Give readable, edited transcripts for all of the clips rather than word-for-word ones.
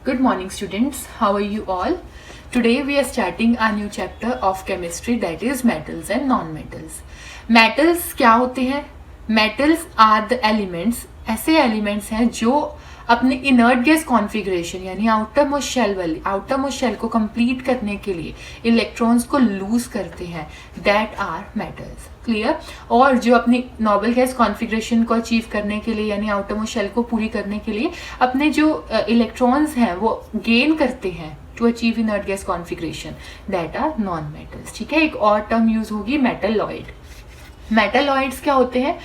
Good morning students, how are you all? Today we are starting a new chapter of chemistry, that is metals and non-metals. Metals क्या होते हैं? Metals are the elements, ऐसे elements हैं जो अपने inert gas configuration यानी outer shell को complete करने के लिए इलेक्ट्रॉन्स को लूज करते हैं, दैट आर मेटल्स. क्लियर? और जो अपनी नोबल गैस कॉन्फ़िगरेशन को अचीव करने के लिए यानी आउटर शेल को पूरी करने के लिए अपने जो इलेक्ट्रॉन्स हैं वो गेन करते हैं to achieve inert gas configuration, that are non metals. ठीक है, एक और टर्म यूज होगी मेटलॉइड. मेटलॉइड्स क्या होते हैं?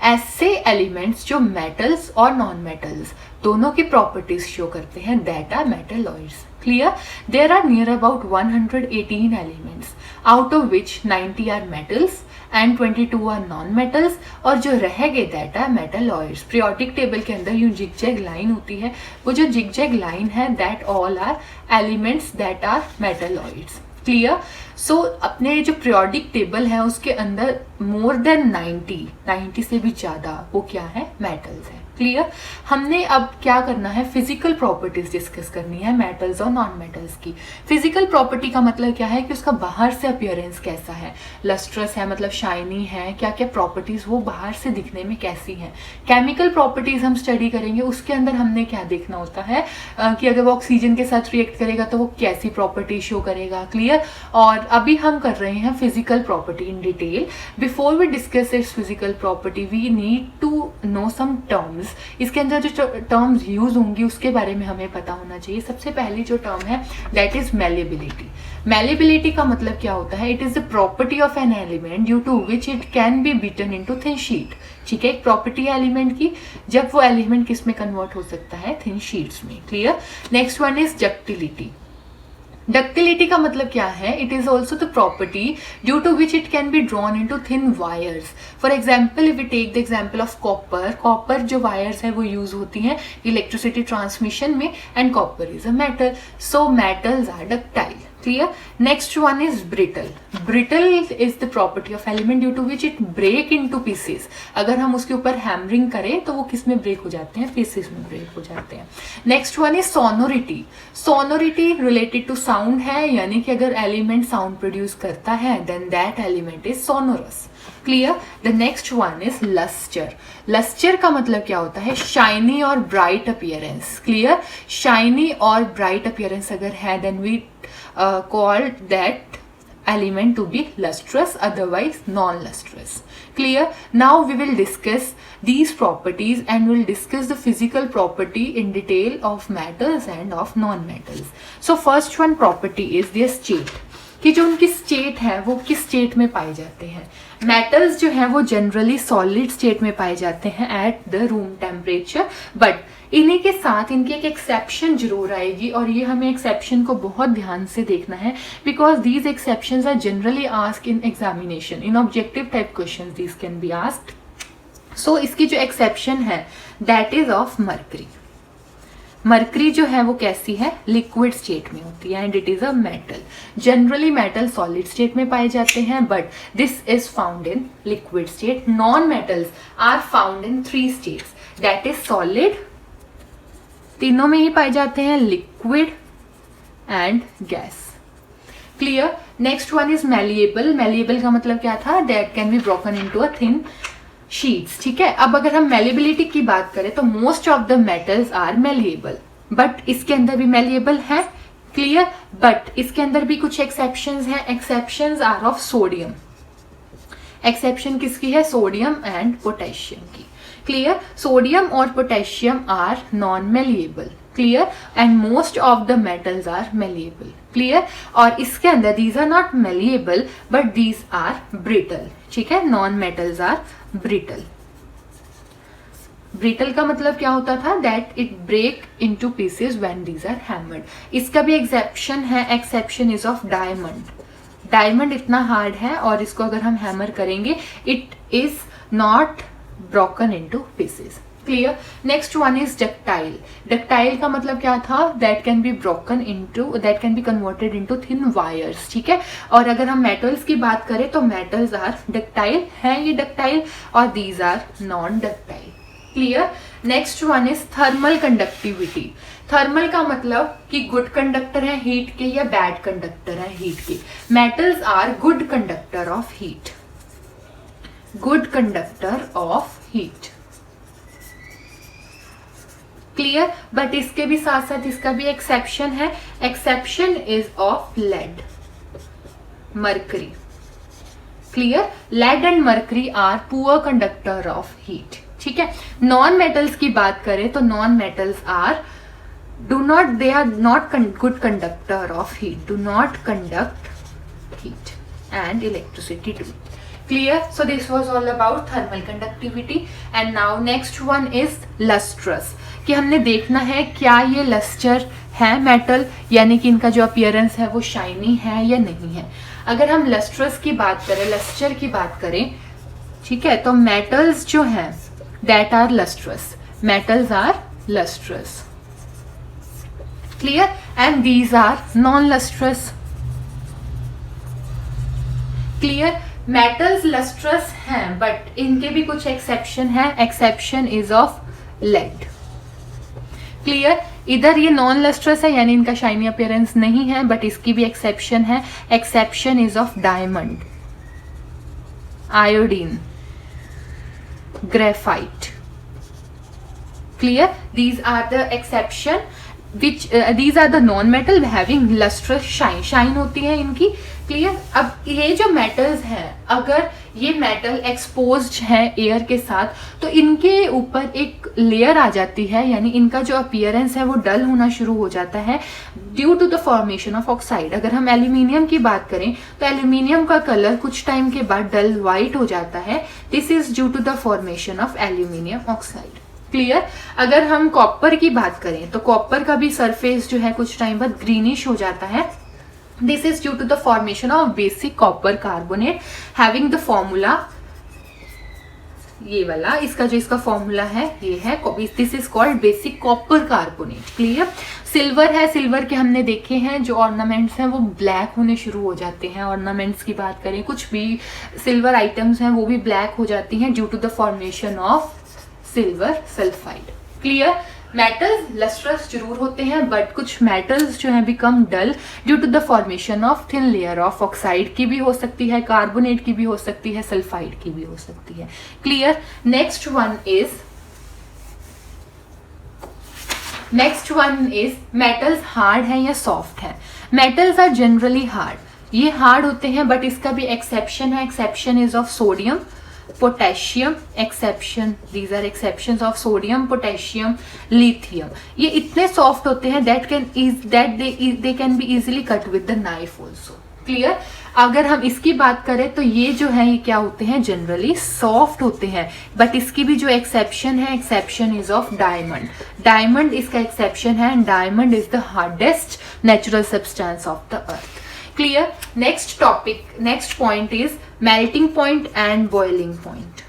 ऐसे एलिमेंट्स जो मेटल्स और नॉन मेटल्स दोनों की प्रॉपर्टीज शो करते हैं, that are metalloids. Clear? There are near about 118 elements, out of which 90 are metals and 22 are non metals, और जो रह गए that are metalloids. Periodic table के अंदर यूं जिगजैग लाइन होती है, वो जो जिगजैग लाइन है that all are elements that are metalloids. Clear? So अपने जो पीरियोडिक टेबल है उसके अंदर मोर देन 90 से भी ज़्यादा वो क्या है? मेटल्स है. क्लियर? हमने अब क्या करना है? फिजिकल प्रॉपर्टीज डिस्कस करनी है मेटल्स और नॉन मेटल्स की. फिजिकल प्रॉपर्टी का मतलब क्या है कि उसका बाहर से अपीयरेंस कैसा है, लस्ट्रस है मतलब शाइनी है, क्या क्या प्रॉपर्टीज वो बाहर से दिखने में कैसी हैं. केमिकल प्रॉपर्टीज हम स्टडी करेंगे, उसके अंदर हमने क्या देखना होता है कि अगर वो ऑक्सीजन के साथ रिएक्ट करेगा तो वो कैसी प्रॉपर्टी शो करेगा. क्लियर? और अभी हम कर रहे हैं physical property in detail. Before we discuss its physical property we need to know some terms. इसके अंदर जो टर्म्स यूज होंगी उसके बारे में हमें पता होना चाहिए. सबसे पहली जो टर्म है दैट इज मैलेबिलिटी. मैलेबिलिटी का मतलब क्या होता है? It is the property of an element due to which it can be beaten into thin sheet. ठीक है, एक प्रॉपर्टी है एलिमेंट की जब वो एलिमेंट किस में कन्वर्ट हो सकता है? थिन शीट्स में. Clear? Next one is ductility. Ductility का मतलब क्या है? It is also the property due to which it can be drawn in to thin wires. For example if we take the example of copper जो wires है वो use होती हैं electricity transmission में, and copper is a metal, so metals are ductile. Clear? Next one is brittle. Brittle is the property of element due to which it break into pieces. अगर हम उसके ऊपर hammering करें तो वो किस में ब्रेक हो जाते हैं? पीसेस में ब्रेक हो जाते हैं. Next one is sonority. Sonority related to sound है, यानी कि अगर एलिमेंट साउंड प्रोड्यूस करता है then that element is sonorous. Clear? The next one is lustre. Lustre का मतलब क्या होता है? शाइनी और ब्राइट अपीयरेंस. क्लियर? शाइनी और ब्राइट अपीयरेंस अगर है then we called that element to be lustrous, otherwise non-lustrous. Clear? Now we will discuss these properties and we'll discuss the physical property in detail of metals and of non-metals. So first one property is their state, कि जो उनकी state है वो किस state में पाए जाते हैं. मेटल्स जो है वो जनरली सॉलिड स्टेट में पाए जाते हैं at the room temperature, but इन्हीं के साथ इनकी एक एक्सेप्शन जरूर आएगी, और ये हमें एक्सेप्शन को बहुत ध्यान से देखना है because these exceptions are generally asked in examination. In objective type questions these can be asked. So इसकी जो एक्सेप्शन है that is of mercury. Mercury जो है वो कैसी है? लिक्विड स्टेट में होती है and it is a metal. Generally metal solid state में पाए जाते हैं but this is found in liquid state. Non metals are found in 3 states, that is solid, तीनों में ही पाए जाते हैं, liquid and gas. Clear? Next one is malleable. Malleable का मतलब क्या था? That can be broken into a thin sheets. ठीक है, अब अगर हम मैलिएबिलिटी की बात करें तो most of the metals are malleable, but इसके अंदर भी मैलिएबल है. क्लियर? बट इसके अंदर भी कुछ एक्सेप्शंस हैं. Exceptions are of sodium. Exception किसकी है? सोडियम एंड पोटेशियम की. क्लियर? सोडियम और potassium are non malleable. Clear? And most of the metals are malleable. Clear? और इसके अंदर these are not malleable but these are brittle. ठीक है, non metals are brittle. Brittle का मतलब क्या होता था? That it break into pieces when these are hammered. इसका भी एक्सेप्शन है. Exception is of diamond. Diamond इतना हार्ड है और इसको अगर हम हैमर करेंगे it is not broken into pieces. Clear? Next one is ductile. Ductile का मतलब क्या था? That can be broken into, that can be converted into thin wires. ठीक है, और अगर हम मेटल्स की बात करें तो मेटल्स आर डक्टाइल, हैं ये डक्टाइल, और these are non ductile. Clear? Next one is thermal conductivity. Thermal का मतलब कि गुड कंडक्टर है हीट के या बैड कंडक्टर है हीट के. Metals are good conductor of heat. Good conductor of heat. Clear. But इसके भी साथ साथ इसका भी एक्सेप्शन है. Exception is of lead, mercury. Clear. Lead and mercury are poor conductor of heat. ठीक है. नॉन मेटल्स की बात करें तो non metals are they are not good conductor of heat, do not conduct heat and electricity too. Clear. So this was all about thermal conductivity. And now next one is lustrous. कि हमने देखना है क्या ये lustre है metal, यानी कि इनका जो अपीयरेंस है वो शाइनी है या नहीं है. अगर हम लस्ट्रस की बात करें, लस्टर की बात करें, ठीक है, तो मेटल्स जो हैं that are lustrous. Metals are lustrous. Clear. And these are non-lustrous. Clear. Metals lustrous हैं but इनके भी कुछ exception है. Exception is of lead. Clear. इधर ये नॉन लस्ट्रस है यानी इनका शाइनी अपीयरेंस नहीं है, बट इसकी भी एक्सेप्शन है. Exception is of diamond, iodine, graphite. Clear. These are the exception which these are the non metal having lustrous shine. Shine होती है इनकी. क्लियर. अब ये जो मेटल्स हैं, अगर ये मेटल एक्सपोज्ड है एयर के साथ तो इनके ऊपर एक लेयर आ जाती है, यानी इनका जो अपीयरेंस है वो डल होना शुरू हो जाता है due to the formation of oxide. अगर हम एल्यूमिनियम की बात करें तो एल्यूमिनियम का कलर कुछ टाइम के बाद डल वाइट हो जाता है. This is due to the formation of aluminium oxide. Clear. अगर हम कॉपर की बात करें तो कॉपर का भी सरफेस जो है कुछ टाइम बाद ग्रीनिश हो जाता है. This is due to the formation of basic copper carbonate having the formula, ये वाला इसका जो इसका फॉर्मूला है ये है, this is called basic copper carbonate. Clear. Silver है, सिल्वर के हमने देखे हैं जो ऑर्नामेंट्स हैं वो ब्लैक होने शुरू हो जाते हैं. ऑर्नामेंट्स की बात करें, कुछ भी सिल्वर आइटम्स हैं वो भी ब्लैक हो जाती हैं due to the formation of silver sulphide. Clear. Metals lustrous जरूर होते हैं बट कुछ मेटल्स जो है become dull due to the formation of thin layer of oxide की भी हो सकती है, कार्बोनेट की भी हो सकती है, सल्फाइड की भी हो सकती है. Clear. Next one is metals hard है या सॉफ्ट है. Metals are generally hard. ये हार्ड होते हैं बट इसका भी एक्सेप्शन है. Exception is of sodium, potassium. Exception, these are exceptions of sodium, potassium, lithium. ये इतने सॉफ्ट होते हैं that they can be easily cut with the knife also. Clear. अगर हम इसकी बात करें तो ये जो है ये क्या होते हैं, जनरली सॉफ्ट होते हैं. बट इसकी भी जो एक्सेप्शन है, exception is of diamond. Diamond इसका एक्सेप्शन है and diamond is the hardest natural substance of the earth. Clear. Next topic, next point is melting point and boiling point.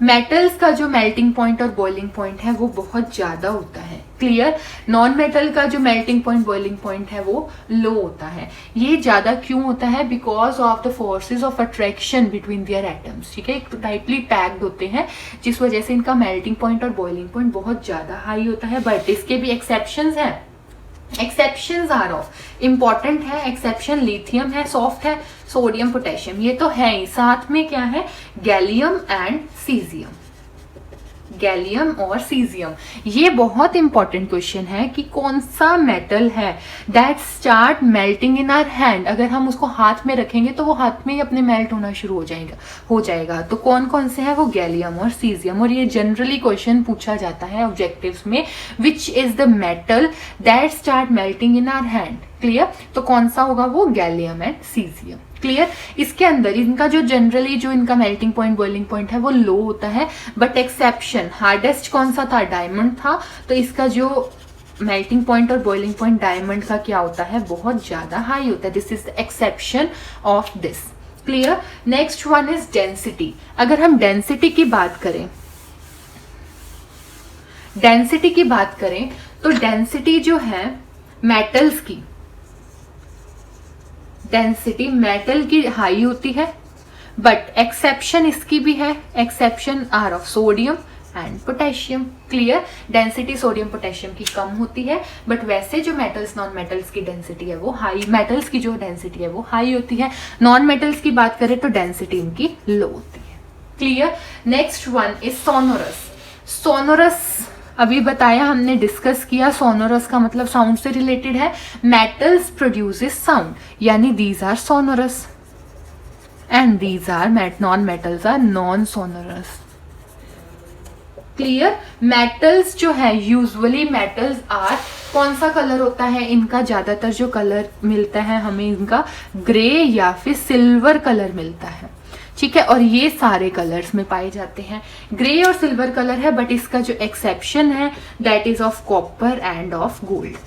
Metals का जो मेल्टिंग पॉइंट और boiling point है वो बहुत ज्यादा होता है. क्लियर. नॉन मेटल का जो मेल्टिंग पॉइंट बॉइलिंग पॉइंट है वो लो होता है. ये ज्यादा क्यों होता है, because of the forces of attraction between their atoms. ठीक है, एक टाइपली पैक्ड होते हैं जिस वजह से इनका मेल्टिंग पॉइंट और बॉइलिंग पॉइंट बहुत ज्यादा हाई होता है. बट इसके भी एक्सेप्शंस हैं. एक्सेप्शंस आर ऑफ इंपॉर्टेंट है. एक्सेप्शन लिथियम है, सॉफ्ट है, सोडियम, पोटेशियम, ये तो है ही. साथ में क्या है, गैलियम एंड सीजियम. गैलियम और सीजियम. ये बहुत इंपॉर्टेंट क्वेश्चन है कि कौन सा मेटल है that start melting in our hand. अगर हम उसको हाथ में रखेंगे तो वो हाथ में ही अपने मेल्ट होना शुरू हो जाएगा. तो कौन कौन से हैं वो, गैलियम और सीजियम. और ये जनरली क्वेश्चन पूछा जाता है ऑब्जेक्टिव्स में, which is the metal that start melting in our hand. Clear. तो कौन सा होगा वो, गैलियम एंड सीजियम. क्लियर. इसके अंदर इनका जो जनरली जो इनका मेल्टिंग पॉइंट बॉइलिंग पॉइंट है वो लो होता है. बट एक्सेप्शन, हार्डेस्ट कौन सा था, डायमंड था. तो इसका जो मेल्टिंग पॉइंट और बॉइलिंग पॉइंट डायमंड का क्या होता है, बहुत ज्यादा हाई होता है. This is the exception of this. Clear. Next one is density. अगर हम डेंसिटी की बात करें, तो डेंसिटी जो है मेटल्स की, डेंसिटी मेटल की हाई होती है. बट एक्सेप्शन इसकी भी है. Exception are of sodium, and potassium. Clear. Density sodium potassium की कम होती है, बट वैसे जो मेटल्स नॉन मेटल्स की डेंसिटी है वो हाई, मेटल्स की जो डेंसिटी है वो हाई होती है. नॉन मेटल्स की बात करें तो डेंसिटी इनकी लो होती है. Clear. Next one is sonorous. Sonorous अभी बताया हमने, डिस्कस किया. सोनोरस का मतलब साउंड से रिलेटेड है. मेटल्स प्रोड्यूसेस साउंड, यानी these are sonorous and these are non metals are non sonorous. Clear. Metals जो है यूजुअली मेटल्स आर, कौन सा कलर होता है इनका, ज्यादातर जो कलर मिलता है हमें इनका ग्रे या फिर सिल्वर कलर मिलता है. ठीक है, और ये सारे कलर्स में पाए जाते हैं. ग्रे और सिल्वर कलर है, बट इसका जो एक्सेप्शन है that is of copper end of gold.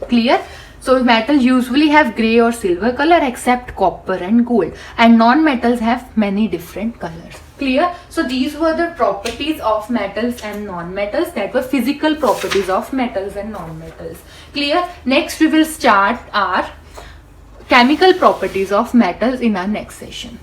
Clear. So metal usually have gray or silver color except copper and gold, and non-metals have many different colors. Clear. So these were the properties of metals and non-metals, that were physical properties of metals and non-metals. Clear. Next we will start our chemical properties of metals in our next session.